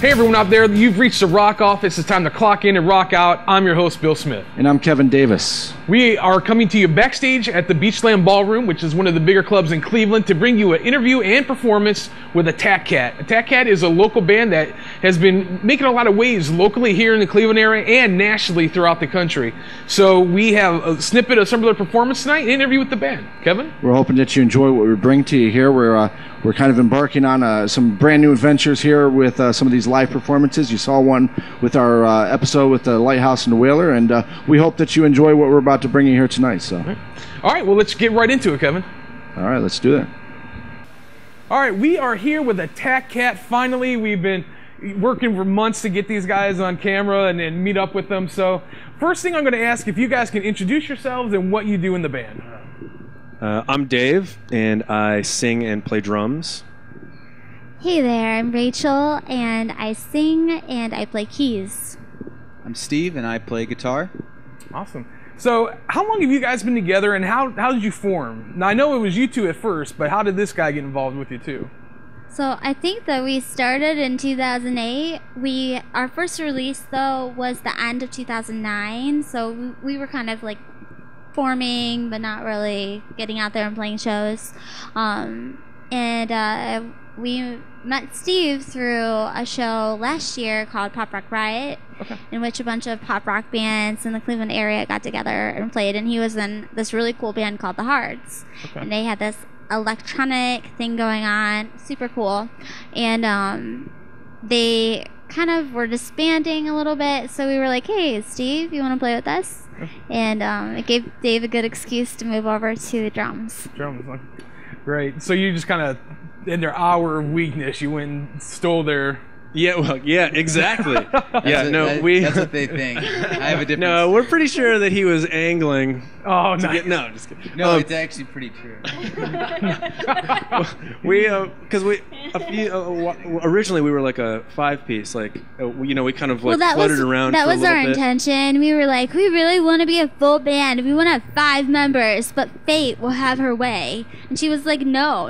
Hey everyone out there, you've reached the Rock Office. It's time to clock in and rock out. I'm your host, Bill Smith. And I'm Kevin Davis. We are coming to you backstage at the Beachland Ballroom, which is one of the bigger clubs in Cleveland, to bring you an interview and performance with Attack Cat. Attack Cat is a local band that has been making a lot of waves locally here in the Cleveland area and nationally throughout the country. So we have a snippet of some of their performance tonight, an interview with the band. Kevin? We're hoping that you enjoy what we bring to you here. We're kind of embarking on some brand new adventures here with some of these live performances. You saw one with our episode with the Lighthouse and the Whaler, and we hope that you enjoy what we're about to bring you here tonight. So, all right, well, let's get right into it, Kevin. All right, let's do that. All right, we are here with Attack Cat. Finally, we've been working for months to get these guys on camera and meet up with them. So, first thing I'm going to ask, if you guys can introduce yourselves and what you do in the band. I'm Dave, and I sing and play drums. Hey there, I'm Rachel, and I sing and I play keys. I'm Steve, and I play guitar. Awesome. So, how long have you guys been together, and how did you form? Now, I know it was you two at first, but how did this guy get involved with you too? So, I think that we started in 2008. Our first release, though, was the end of 2009, so we were kind of like forming, but not really getting out there and playing shows. We met Steve through a show last year called Pop Rock Riot, in which a bunch of pop rock bands in the Cleveland area got together and played, and he was in this really cool band called The Hearts. And they had this electronic thing going on, super cool, and they kind of were disbanding a little bit, so we were like, hey Steve, you want to play with us? And it gave Dave a good excuse to move over to the drums. Great. So you just kind of, in their hour of weakness, you went and stole their... Yeah, well, yeah, exactly. That's what they think. I have a different... No, we're pretty sure that he was angling. Oh, nice. No, just kidding. No, it's actually pretty true. Originally we were like a 5-piece, like we kind of like floated around. That for a was little our bit. intention. We were like, we really want to be a full band. We want to have 5 members, but fate will have her way. And she was like, no.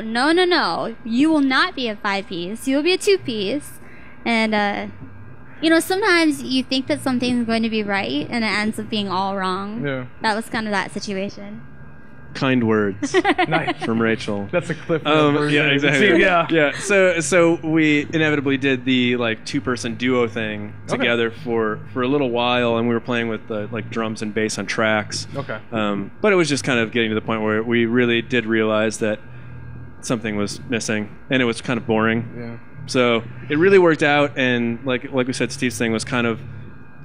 You will not be a 5-piece. You will be a 2-piece. And, sometimes you think that something's going to be right, and it ends up being all wrong. Yeah. That was kind of that situation. Kind words Nice. from Rachel. That's a clip version. Yeah, exactly. See, yeah. Yeah. So we inevitably did the like 2-person duo thing together for a little while, and we were playing with like drums and bass on tracks. Okay. But it was just kind of getting to the point where we really did realize that something was missing, and it was kind of boring. Yeah. So it really worked out, and like we said, Steve's thing was kind of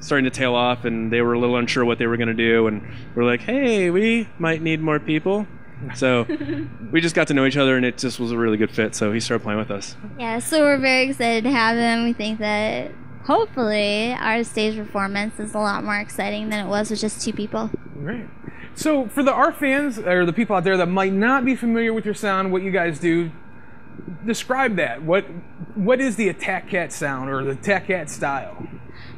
starting to tail off, and they were a little unsure what they were going to do, and we're like, hey, we might need more people. So we just got to know each other, and it just was a really good fit, so he started playing with us. Yeah, so we're very excited to have him. We think that hopefully our stage performance is a lot more exciting than it was with just 2 people. Great. So for our fans, or the people out there that might not be familiar with your sound, what you guys do, describe that. What is the Attack Cat sound, or the Attack Cat style?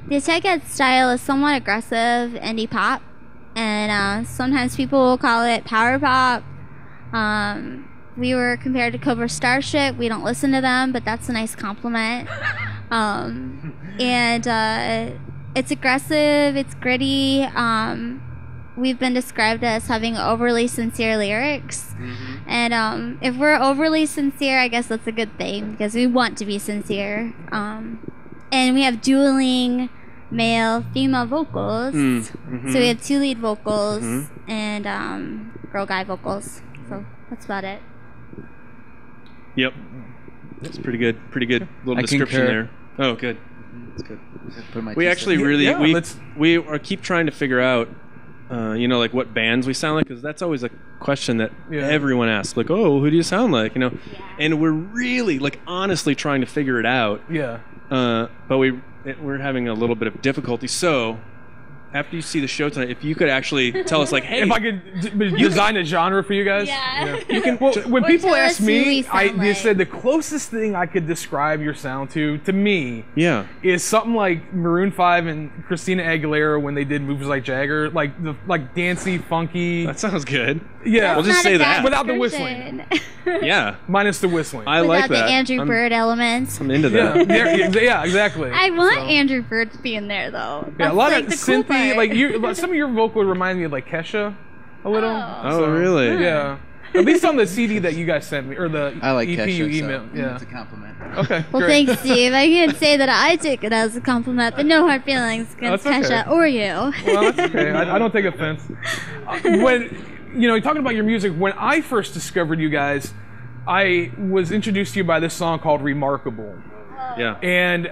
The Attack Cat style is somewhat aggressive indie pop, and sometimes people will call it power pop. We were compared to Cobra Starship. We don't listen to them, but that's a nice compliment. It's aggressive, it's gritty. We've been described as having overly sincere lyrics. And if we're overly sincere, I guess that's a good thing, because we want to be sincere. And we have dueling male-female vocals. So we have 2 lead vocals and girl-guy vocals. So that's about it. Yep. That's pretty good. Pretty good little description there. Oh, good. That's good. We actually we keep trying to figure out like what bands we sound like, because that's always a question that everyone asks, like, oh, who do you sound like, and we're really like honestly trying to figure it out, but we're having a little bit of difficulty. So after you see the show tonight, if you could actually tell us, like, hey, if I could design a genre for you guys. Yeah. You can. Well, when people ask me, they said the like. closest thing I could describe your sound to me, yeah, is something like Maroon 5 and Christina Aguilera when they did Moves Like Jagger, like dancey, funky. That sounds good. Yeah, we'll just say that without the whistling. Yeah, minus the whistling. I without like that. The Andrew Bird elements. I'm into that. Yeah, exactly. I want Andrew Bird to be in there though. That's yeah, a lot like of the cool synthy, part. some of your vocal remind me of like Kesha, a little. Oh, really? Yeah. At least on the CD that you guys sent me, or the I like EP Kesha, you emailed. so Yeah. it's a compliment. Okay. Well, great. thanks, Steve. I can't say that I take it as a compliment, but no hard feelings against That's okay. Kesha or you. Well, that's okay. I don't take offense. When talking about your music, when I first discovered you guys, I was introduced to you by this song called "Remarkable." Yeah. And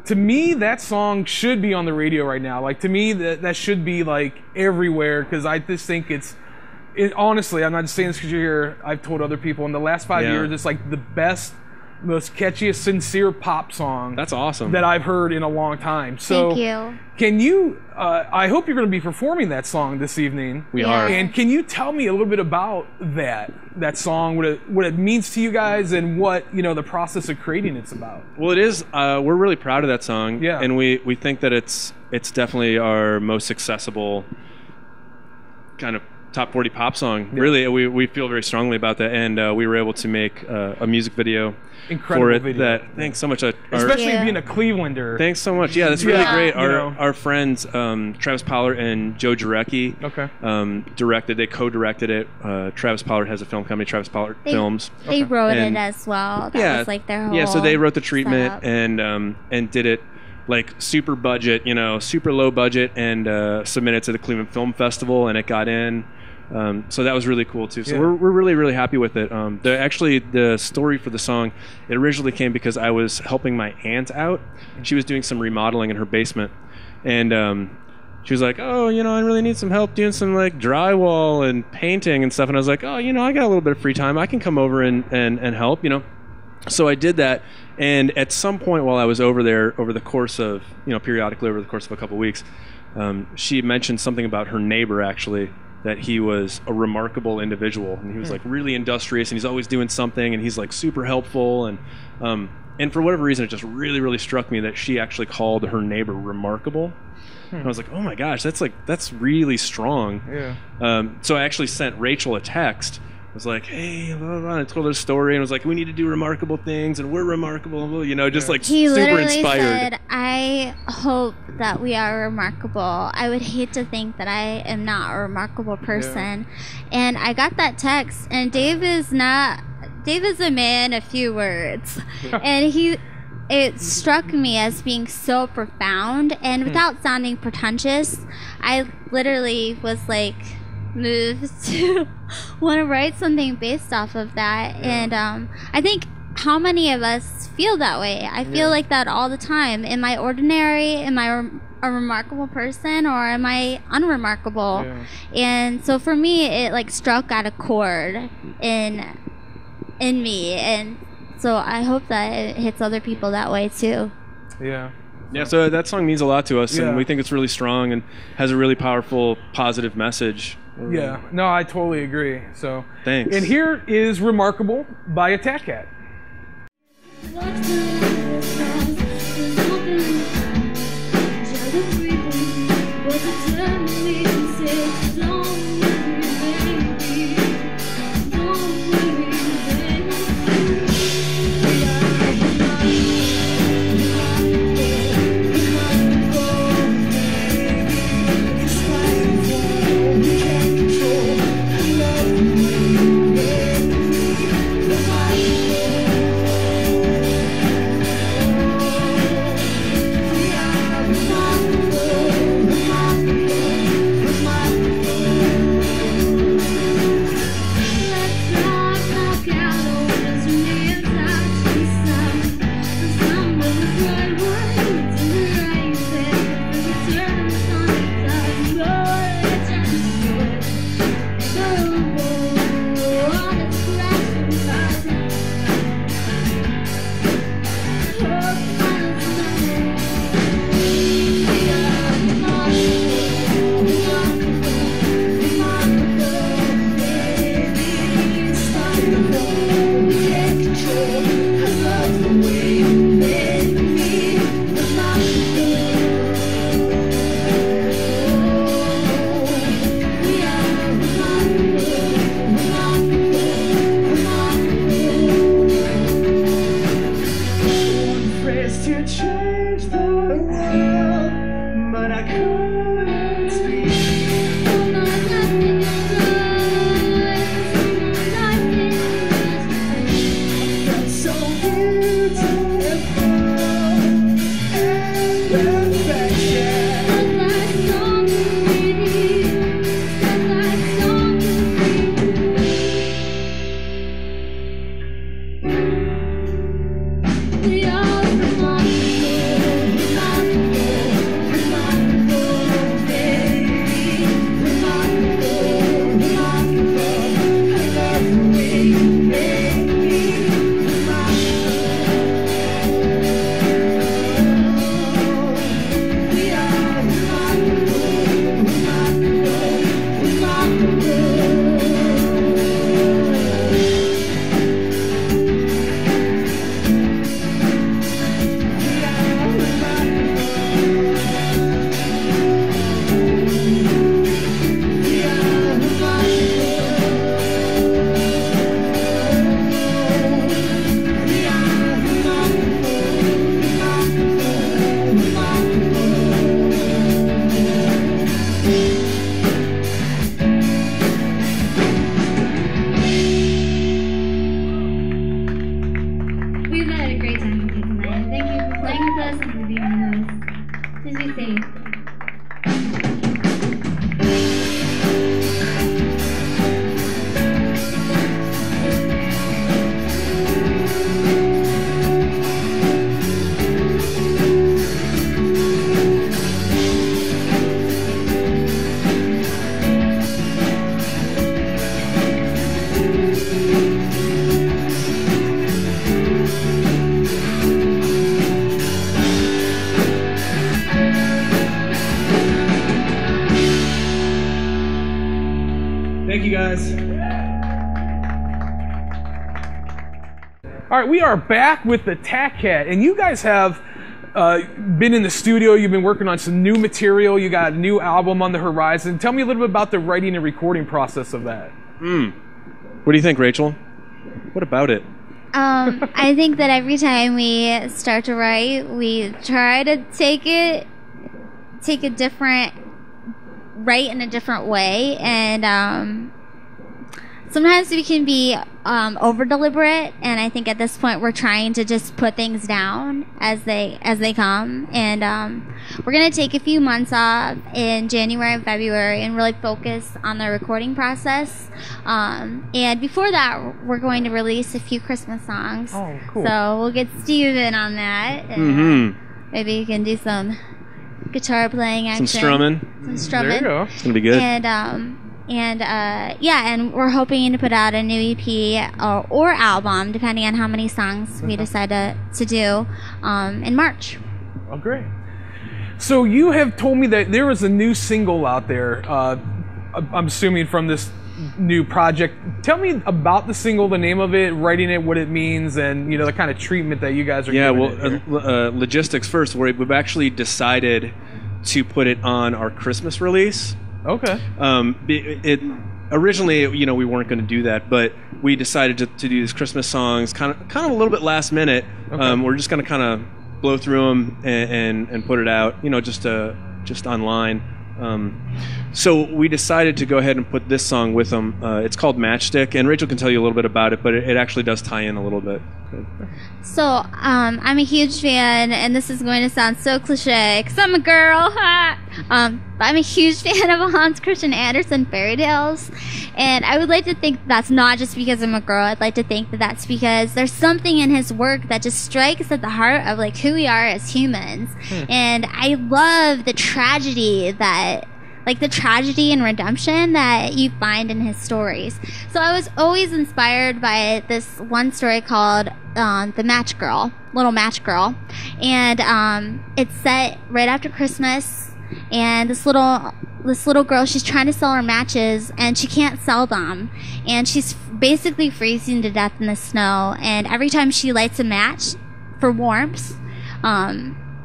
to me, that song should be on the radio right now. Like, to me, that should be like everywhere, because I just think honestly, I'm not just saying this because you're here. I've told other people in the last 5 years, it's like the best, most catchiest, sincere pop song. That's awesome. That I've heard in a long time. So, Thank you. Can you? I hope you're going to be performing that song this evening. We are. And can you tell me a little bit about that song, what it means to you guys, and what the process of creating it's about? Well, it is. We're really proud of that song. Yeah. And we think that it's definitely our most accessible kind of top 40 pop song. Yeah. Really, we feel very strongly about that, and we were able to make a music video Incredible for it. video. Thanks so much. Especially being a Clevelander. Thanks so much. Yeah, that's really great. Our friends Travis Pollard and Joe Jarecki directed. They co-directed it. Travis Pollard has a film company, Travis Pollard Films. They wrote it as well. That was like their whole. Yeah, so they wrote the treatment setup. and did it like super budget, super low budget, and submitted to the Cleveland Film Festival, and it got in. So that was really cool too. So we're really, really happy with it. The story for the song, it originally came because I was helping my aunt out. She was doing some remodeling in her basement, and she was like, "Oh, I really need some help doing some like drywall and painting and stuff." And I was like, "Oh, I got a little bit of free time. I can come over and help." So I did that, and at some point while I was over there, over the course of periodically over the course of a couple of weeks, she mentioned something about her neighbor actually. That he was a remarkable individual, and he was like really industrious, and he's always doing something, and he's like super helpful, and for whatever reason, it just really, really struck me that she actually called her neighbor remarkable. And I was like, oh my gosh, that's really strong. Yeah. So I actually sent Rachel a text. I was like, hey, blah, blah, blah. I told her a story, and I was like, we need to do remarkable things, and we're remarkable, just like he super literally inspired. Said, I hope that we are remarkable. I would hate to think that I am not a remarkable person. Yeah. And I got that text, and Dave is a man of few words. And it struck me as being so profound, and without sounding pretentious, I literally was like, moved to want to write something based off of that. And I think how many of us feel that way? I feel like that all the time. Am I ordinary? Am I a remarkable person, or am I unremarkable? And so for me, it like struck at a chord in me, and so I hope that it hits other people that way too. Yeah, so that song means a lot to us, and we think it's really strong and has a really powerful, positive message. Yeah, no, I totally agree. So thanks. And here is "Remarkable" by Attack Cat. you guys. All right, we are back with the Tack Cat, and you guys have been in the studio. You've been working on some new material. You got a new album on the horizon. Tell me a little bit about the writing and recording process of that. What do you think, Rachel? What about it? I think that every time we start to write, we try to take a different write in a different way, and sometimes we can be over deliberate, and I think at this point we're trying to just put things down as they come, and we're gonna take a few months off in January and February and really focus on the recording process, and before that we're going to release a few Christmas songs. Oh, cool. So we'll get Steve in on that, and maybe you can do some guitar playing action, some strumming. There you go. It's gonna be good. And we're hoping to put out a new EP or album, depending on how many songs we decide to do, in March. Oh, great. So you have told me that there was a new single out there, I'm assuming from this new project. Tell me about the single, the name of it, writing it, what it means, and the kind of treatment that you guys are giving it. Logistics first. We've actually decided to put it on our Christmas release. Okay. Originally, we weren't going to do that, but we decided to do these Christmas songs, kind of a little bit last minute. Okay. We're just going to kind of blow through them and put it out, just online. So we decided to go ahead and put this song with them. It's called Matchstick, and Rachel can tell you a little bit about it, but it actually does tie in a little bit. So I'm a huge fan, and this is going to sound so cliche because I'm a girl. But I'm a huge fan of Hans Christian Andersen fairy tales, and I would like to think that's not just because I'm a girl. I'd like to think that that's because there's something in his work that just strikes at the heart of like who we are as humans. And I love the tragedy and redemption that you find in his stories. So I was always inspired by this one story called Little Match Girl, and it's set right after Christmas. And this little girl, she's trying to sell her matches, and she can't sell them, and she's basically freezing to death in the snow. And every time she lights a match for warmth,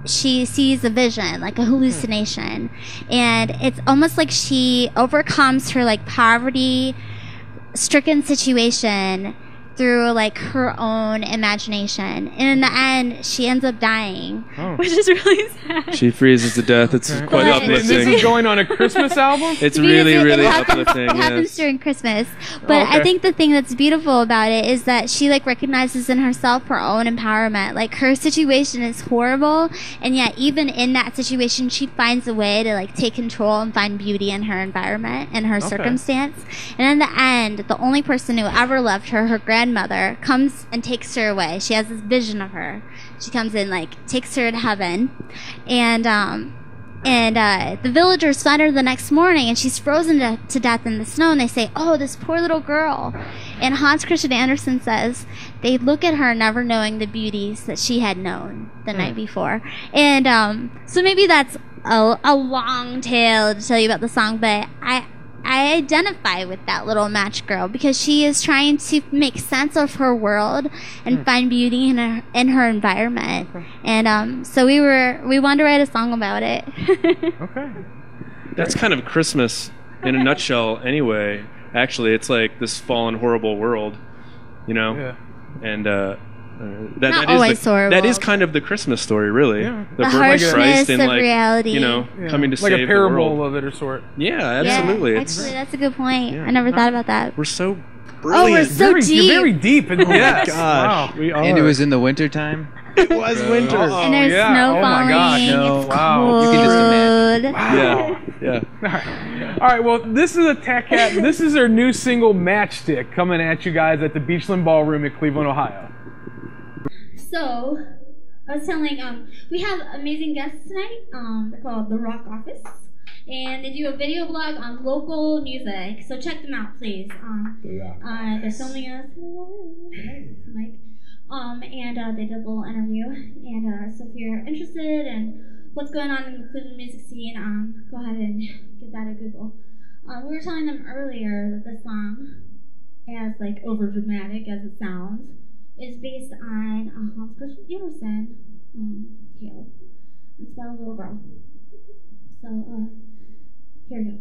she sees a vision, like a hallucination, and it's almost like she overcomes her like poverty-stricken situation through like her own imagination, and in the end she ends up dying, which is really sad. She freezes to death. It's quite uplifting. This is going on a Christmas album? It's really uplifting. It happens during Christmas, but I think the thing that's beautiful about it is that she like recognizes in herself her own empowerment. Like her situation is horrible, and yet even in that situation she finds a way to like take control and find beauty in her environment and her circumstance. And in the end, the only person who ever loved her grandmother, comes and takes her away. She has this vision of her. She comes in, like, takes her to heaven, and the villagers find her the next morning, and she's frozen to death in the snow, and they say, "Oh, this poor little girl." And Hans Christian Andersen says they look at her never knowing the beauties that she had known the night before. And so maybe that's a long tale to tell you about the song, but I identify with that little match girl because she is trying to make sense of her world and find beauty in her environment. And so we wanted to write a song about it. Okay. That's kind of Christmas in a nutshell anyway. Actually, it's like this fallen, horrible world, Yeah. And that is kind of the Christmas story, really. Yeah. The harshness of reality. Coming to like save a parable the world. of it or sort. Yeah, absolutely. Yeah, actually, that's a good point. I never thought about that. We're so brilliant. Oh, we're so deep. You're very deep. And yes. Gosh, we are. And it was in the winter time. It was winter. And there's snow falling. My gosh. It's Wow. cold. You can just imagine. Yeah. All right. Well, this is a Tack Cat. This is their new single, Matchstick, coming at you guys at the Beachland Ballroom in Cleveland, Ohio. So, I was telling, we have amazing guests tonight. They're called The Rock Office, and they do a video blog on local music. So check them out, please. They're filming us. Mike. And they did a little interview. And so if you're interested in what's going on in the Cleveland music scene, go ahead and give that a Google. We were telling them earlier that the song, as like over dramatic as it sounds, is based on a Hans Christian Andersen tale. It's about a little girl. So, here we go.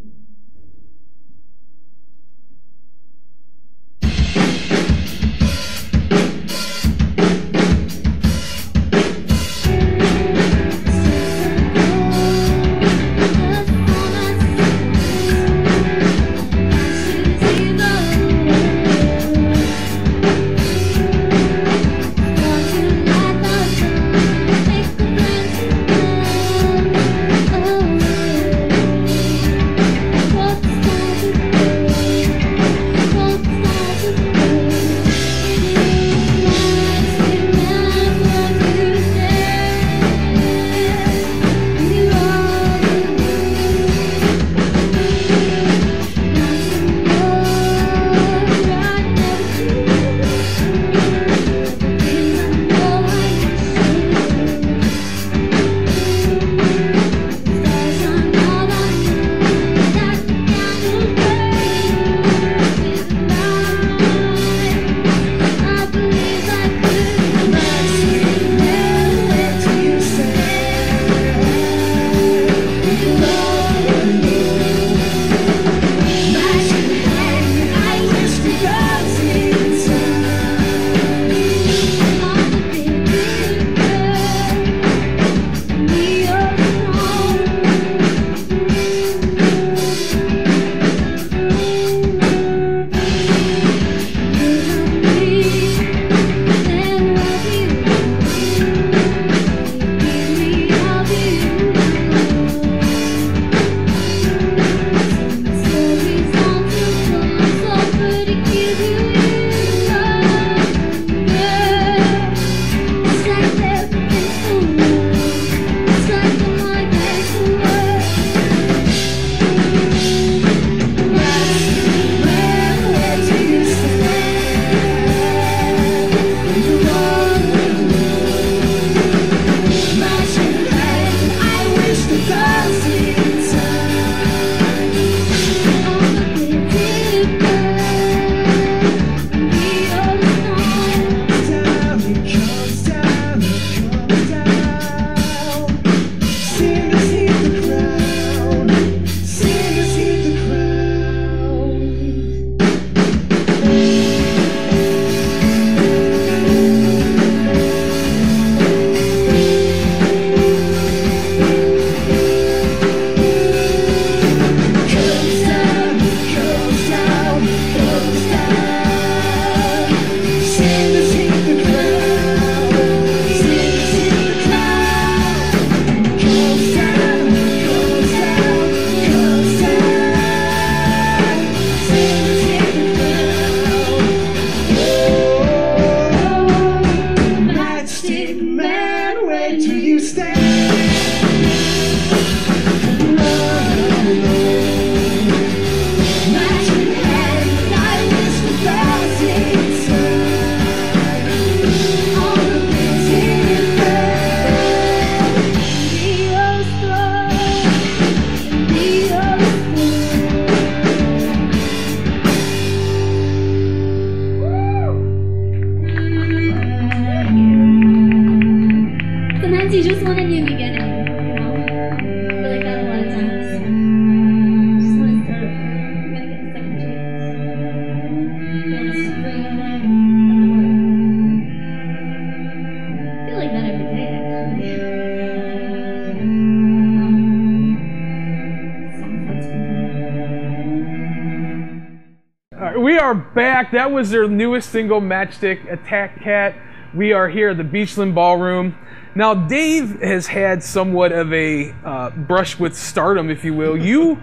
We are back. That was their newest single, Matchstick, Attack Cat. We are here at the Beachland Ballroom. Now, Dave has had somewhat of a brush with stardom, if you will. You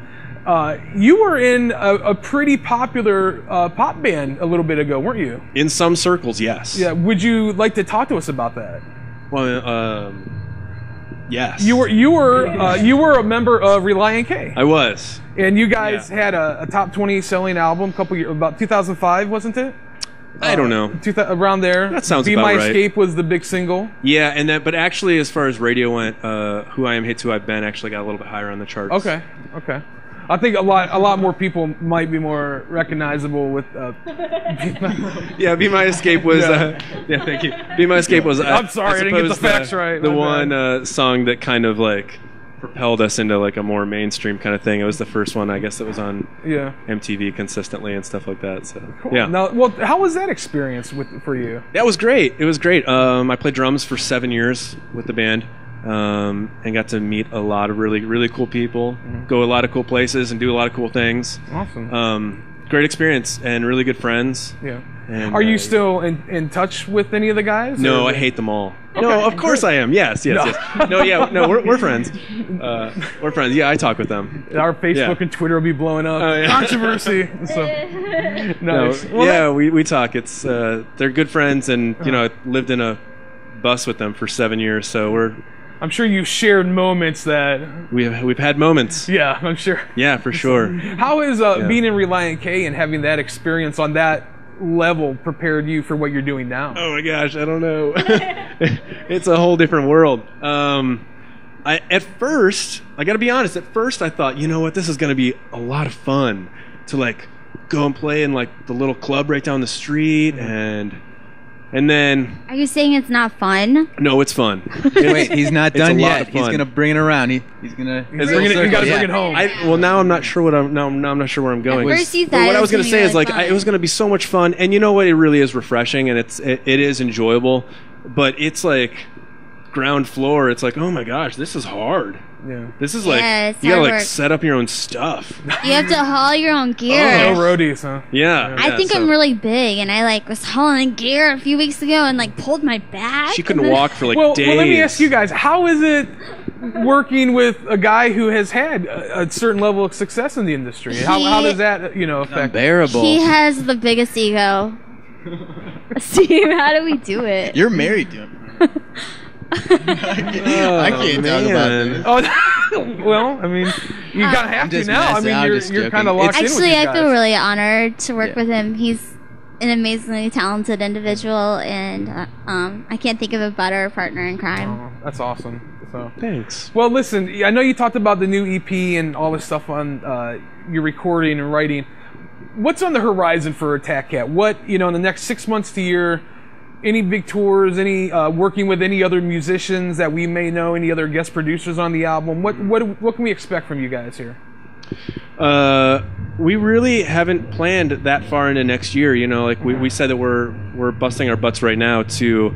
were in a pretty popular pop band a little bit ago, weren't you? In some circles, yes. Yeah. Would you like to talk to us about that? Well, yes. You were a member of Relient K. I was. And you guys had a top 20 selling album a couple years, about 2005, wasn't it? I don't know. Around there. That sounds Be about My right. Escape was the big single. Yeah, and that. But actually, as far as radio went, Who I Am Hits Who I've Been actually got a little bit higher on the charts. Okay. I think a lot more people might be more recognizable with. Yeah, Be My Escape was. Yeah, thank you. Be My Escape was. I'm sorry, I didn't get the facts right. The one song that kind of like propelled us into like a more mainstream kind of thing. It was the first one, I guess, that was on MTV consistently and stuff like that. So cool. Yeah. Now, well, how was that experience for you? That was great. It was great. I played drums for 7 years with the band. And got to meet a lot of really, really cool people, go a lot of cool places, and do a lot of cool things. Awesome. Great experience and really good friends. Yeah. And, are you still in touch with any of the guys? No, I hate them all. Okay, no, of course I am. Yes. No, we're friends. We're friends. Yeah, I talk with them. Our Facebook and Twitter will be blowing up. Controversy. So, nice. No, well, we talk. It's they're good friends, and I lived in a bus with them for 7 years, so I'm sure you've shared moments that we've had moments. Yeah, I'm sure. Yeah, for sure. How is being in Relient K and having that experience on that level prepared you for what you're doing now? Oh my gosh, I don't know. It's a whole different world. At first, I got to be honest. At first, I thought, you know what, this is going to be a lot of fun to like go and play in like the little club right down the street and then... Are you saying it's not fun? No, it's fun. Wait, he's not done yet. He's going to bring it around. He's going to... You got to bring it home. Well, now I'm not sure I'm not sure where I'm going. At first you thought what I was going to say really is like fun. it was going to be so much fun, and you know what? It really is refreshing, and it is enjoyable, but it's like ground floor. It's like, oh my gosh, this is hard. Yeah. This is like you gotta like set up your own stuff. You have to haul your own gear. No roadies, huh? Yeah. I think I'm really big, and I was hauling gear a few weeks ago and pulled my back. She couldn't walk for days. Well, let me ask you guys: how is it working with a guy who has had a certain level of success in the industry? How does that affect? Unbearable. He has the biggest ego. Steve, how do we do it? You're married to him. I can't talk about this. Oh, well, I mean, you gotta have to now. I mean, you're kind of locked in with these guys. I feel really honored to work with him. He's an amazingly talented individual, and I can't think of a better partner in crime. Oh, that's awesome. So thanks. Well, listen, I know you talked about the new EP and all this stuff on your recording and writing. What's on the horizon for Attack Cat? What in the next 6 months to a year? Any big tours? Any working with any other musicians that we may know? Any other guest producers on the album? What can we expect from you guys here? We really haven't planned that far into next year. We said that we're busting our butts right now to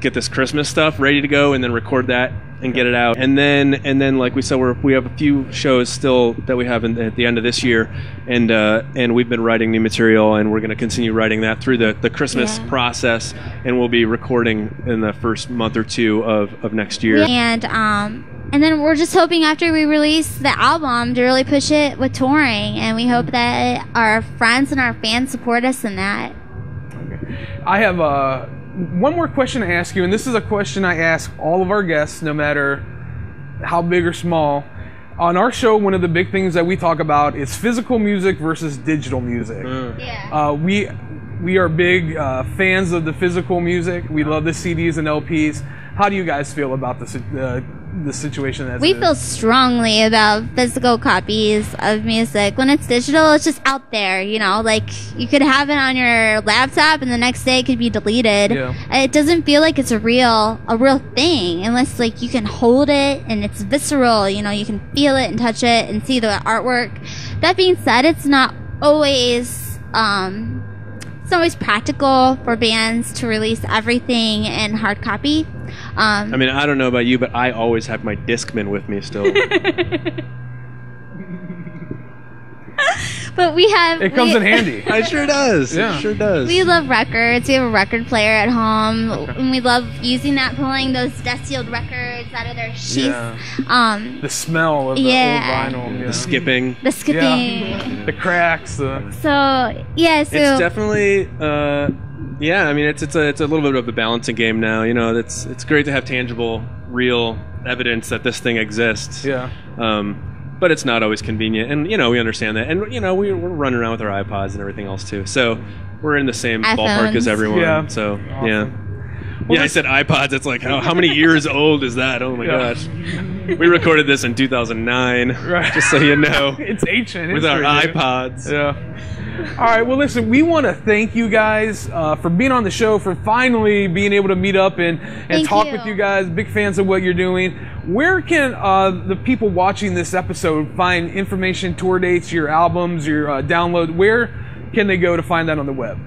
get this Christmas stuff ready to go and then record that and get it out. And then like we said, we have a few shows still that we have at the end of this year, and we've been writing new material, and we're going to continue writing that through the Christmas process, and we'll be recording in the first month or two of next year. And then we're just hoping after we release the album to really push it with touring, and we hope that our friends and our fans support us in that. Okay. I have one more question to ask you, and this is a question I ask all of our guests, no matter how big or small. On our show, one of the big things that we talk about is physical music versus digital music. We are big fans of the physical music. We love the CDs and LPs. How do you guys feel about the situation as we feel strongly about physical copies of music. When it's digital, it's just out there, like you could have it on your laptop and the next day it could be deleted. It doesn't feel like it's a real thing unless you can hold it and it's visceral, you can feel it and touch it and see the artwork. That being said, it's not always practical for bands to release everything in hard copy. I mean, I don't know about you, but I always have my Discman with me still. But we have... It comes in handy. It sure does. Yeah. It sure does. We love records. We have a record player at home. Okay. And we love using that, pulling those dust-sealed records out of their sheath. Yeah. The smell of the old vinyl. Yeah. The skipping. Yeah. The cracks. It's definitely... I mean, it's a little bit of a balancing game now. It's great to have tangible, real evidence that this thing exists. Yeah. But it's not always convenient, and we understand that. And we're running around with our iPods and everything else too. So we're in the same ballpark as everyone. Yeah. So awesome. Well, I said iPods. It's like how many years old is that? Oh my gosh. We recorded this in 2009, right. Just so you know. It's ancient. With our iPods. Yeah. All right, well, listen, we want to thank you guys for being on the show, for finally being able to meet up and talk with you guys. Big fans of what you're doing. Where can the people watching this episode find information, tour dates, your albums, your download? Where can they go to find that on the web?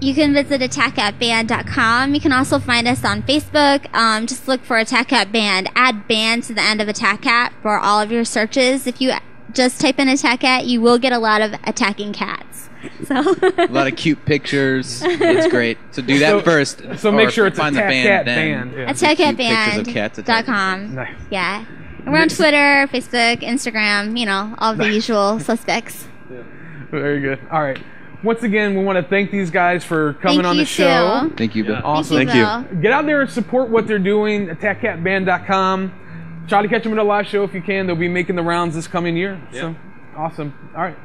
You can visit attackatband.com. You can also find us on Facebook. Just look for Attack Cat Band. Add band to the end of Attack Cat for all of your searches. If you just type in Attack Cat, you will get a lot of attacking cats. So a lot of cute pictures. It's great. So do that first. So make sure it's Attack Cat Band. Yeah. AttackCatBand.com. Nice. Yeah. And we're on Twitter, Facebook, Instagram, you know, all the usual suspects. Yeah. Very good. All right. Once again, we want to thank these guys for coming on the show. Thank you, Bill. Awesome. Thank you. Get out there and support what they're doing. AttackCatBand.com. Try to catch them at a live show if you can. They'll be making the rounds this coming year. Yeah. So, awesome. All right.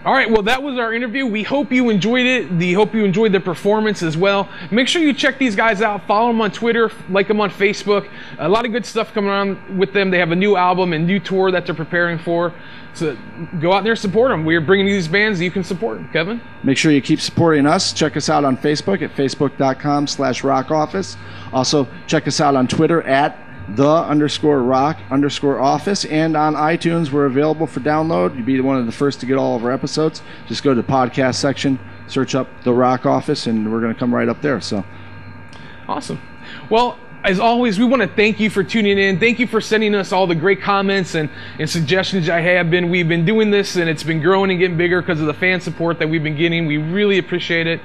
All right, well, that was our interview. We hope you enjoyed it. We hope you enjoyed the performance as well. Make sure you check these guys out. Follow them on Twitter. Like them on Facebook. A lot of good stuff coming on with them. They have a new album and new tour that they're preparing for. So go out there and support them. We're bringing you these bands that you can support. Kevin? Make sure you keep supporting us. Check us out on Facebook at facebook.com/rockoffice. Also, check us out on Twitter at _rock_office, and on iTunes we're available for download. You'd be one of the first to get all of our episodes. Just go to the podcast section, search up The Rock Office, and we're going to come right up there. So awesome. Well, as always, we want to thank you for tuning in. Thank you for sending us all the great comments and suggestions I have been. We've been doing this, and it's been growing and getting bigger because of the fan support that we've been getting. We really appreciate it.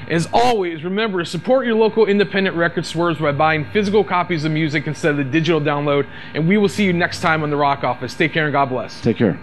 As always, remember to support your local independent record stores by buying physical copies of music instead of the digital download. And we will see you next time on The Rock Office. Take care and God bless. Take care.